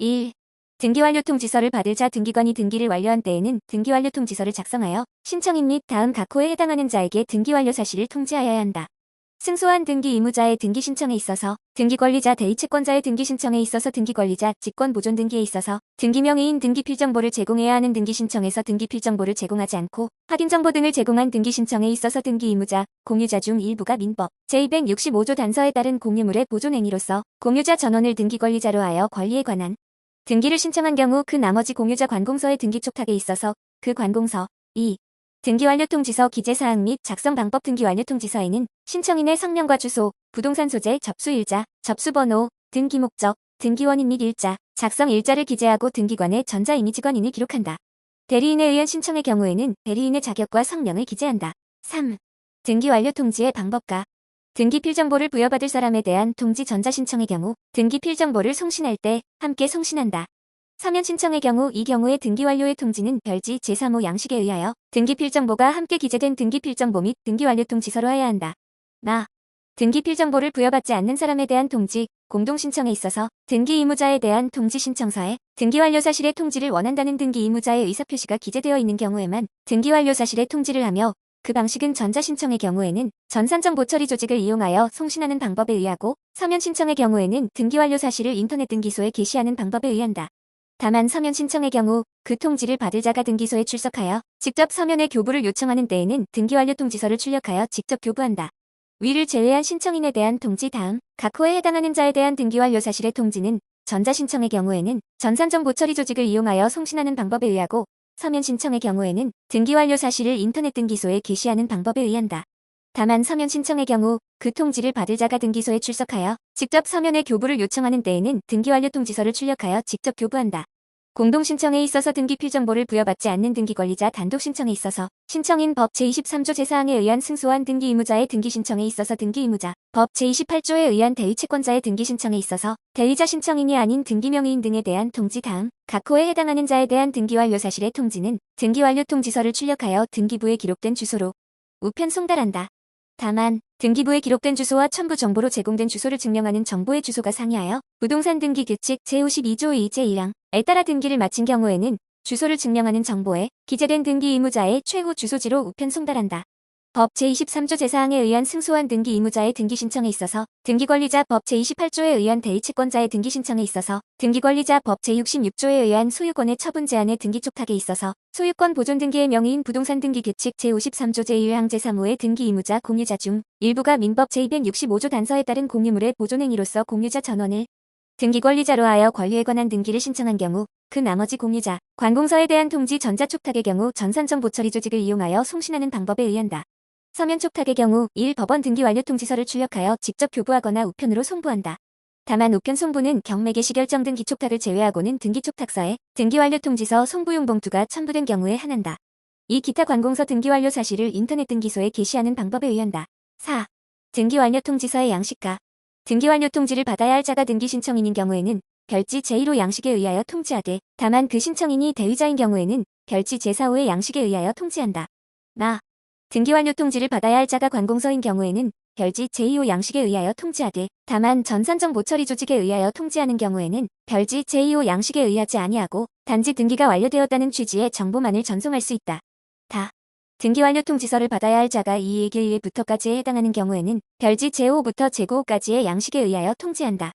1. 등기완료 통지서를 받을 자 등기관이 등기를 완료한 때에는 등기완료 통지서를 작성하여 신청인 및 다음 각 호에 해당하는 자에게 등기완료 사실을 통지하여야 한다. 승소한 등기 의무자의 등기 신청에 있어서, 등기권리자 대의채권자의 등기 신청에 있어서, 등기권리자 직권보존 등기에 있어서 등기명의인 등기 필정보를 제공해야 하는 등기 신청에서 등기 필정보를 제공하지 않고 확인정보 등을 제공한 등기 신청에 있어서 등기 의무자, 공유자 중 일부가 민법 제265조 단서에 따른 공유물의 보존 행위로서 공유자 전원을 등기권리자로 하여 권리에 관한 등기를 신청한 경우 그 나머지 공유자 관공서의 등기 촉탁에 있어서 그 관공서 2. 등기완료 통지서 기재사항 및 작성 방법. 등기완료 통지서에는 신청인의 성명과 주소, 부동산 소재, 접수일자, 접수번호, 등기목적, 등기원인 및 일자, 작성 일자를 기재하고 등기관의 전자이미지권인을 기록한다. 대리인에 의한 신청의 경우에는 대리인의 자격과 성명을 기재한다. 3. 등기완료 통지의 방법과 등기 필정보를 부여받을 사람에 대한 통지 전자신청의 경우 등기 필정보를 송신할 때 함께 송신한다. 서면 신청의 경우 이 경우에 등기완료의 통지는 별지 제3호 양식에 의하여 등기 필정보가 함께 기재된 등기 필정보 및 등기완료 통지서로 해야 한다. 등기 필정보를 부여받지 않는 사람에 대한 통지, 공동신청에 있어서 등기 의무자에 대한 통지 신청서에 등기완료 사실의 통지를 원한다는 등기 의무자의 의사표시가 기재되어 있는 경우에만 등기완료 사실의 통지를 하며 그 방식은 전자신청의 경우에는 전산정보 처리 조직을 이용하여 송신하는 방법에 의하고 서면 신청의 경우에는 등기완료 사실을 인터넷 등기소에 게시하는 방법에 의한다. 다만 서면 신청의 경우 그 통지를 받을 자가 등기소에 출석하여 직접 서면의 교부를 요청하는 때에는 등기완료 통지서를 출력하여 직접 교부한다. 위를 제외한 신청인에 대한 통지 다음 각 호에 해당하는 자에 대한 등기완료 사실의 통지는 전자신청의 경우에는 전산정보 처리 조직을 이용하여 송신하는 방법에 의하고 서면 신청의 경우에는 등기완료 사실을 인터넷 등기소에 게시하는 방법에 의한다. 다만 서면 신청의 경우 그 통지를 받을 자가 등기소에 출석하여 직접 서면의 교부를 요청하는 때에는 등기완료 통지서를 출력하여 직접 교부한다. 공동신청에 있어서 등기 필정보를 부여받지 않는 등기권리자 단독신청에 있어서 신청인 법 제23조 제사항에 의한 승소한 등기 의무자의 등기 신청에 있어서 등기 의무자, 법 제28조에 의한 대의채권자의 등기 신청에 있어서 대의자 신청인이 아닌 등기명의인 등에 대한 통지 다음 각 호에 해당하는 자에 대한 등기완료 사실의 통지는 등기완료 통지서를 출력하여 등기부에 기록된 주소로 우편 송달한다. 다만 등기부에 기록된 주소와 첨부 정보로 제공된 주소를 증명하는 정보의 주소가 상이하여 부동산 등기 규칙 제52조 2 제1항에 따라 등기를 마친 경우에는 주소를 증명하는 정보에 기재된 등기 의무자의 최후 주소지로 우편 송달한다. 법 제23조 제사항에 의한 승소한 등기 의무자의 등기 신청에 있어서 등기권리자 법 제28조에 의한 대의채권자의 등기 신청에 있어서 등기권리자 법 제66조에 의한 소유권의 처분 제한의 등기 촉탁에 있어서 소유권 보존 등기의 명의인 부동산 등기 규칙 제53조 제1항 제3호의 등기 의무자 공유자 중 일부가 민법 제265조 단서에 따른 공유물의 보존 행위로서 공유자 전원을 등기권리자로 하여 권리에 관한 등기를 신청한 경우 그 나머지 공유자, 관공서에 대한 통지 전자촉탁의 경우 전산정보 처리 조직을 이용하여 송신하는 방법에 의한다. 서면 촉탁의 경우 1. 법원 등기완료 통지서를 출력하여 직접 교부하거나 우편으로 송부한다. 다만 우편 송부는 경매 개시 결정 등 기촉탁을 제외하고는 등기촉탁서에 등기완료 통지서 송부용 봉투가 첨부된 경우에 한한다. 이 기타 관공서 등기완료 사실을 인터넷 등기소에 게시하는 방법에 의한다. 4. 등기완료 통지서의 양식과 등기완료 통지를 받아야 할 자가 등기 신청인인 경우에는 별지 제1호 양식에 의하여 통지하되 다만 그 신청인이 대의자인 경우에는 별지 제4호의 양식에 의하여 통지한다. 등기완료 통지를 받아야 할 자가 관공서인 경우에는 별지 제2호 양식에 의하여 통지하되 다만 전산정보 처리 조직에 의하여 통지하는 경우에는 별지 제2호 양식에 의하지 아니하고 단지 등기가 완료되었다는 취지의 정보만을 전송할 수 있다. 등기완료 통지서를 받아야 할 자가 이 1일부터까지에 해당하는 경우에는 별지 제5호부터 제9호까지의 양식에 의하여 통지한다.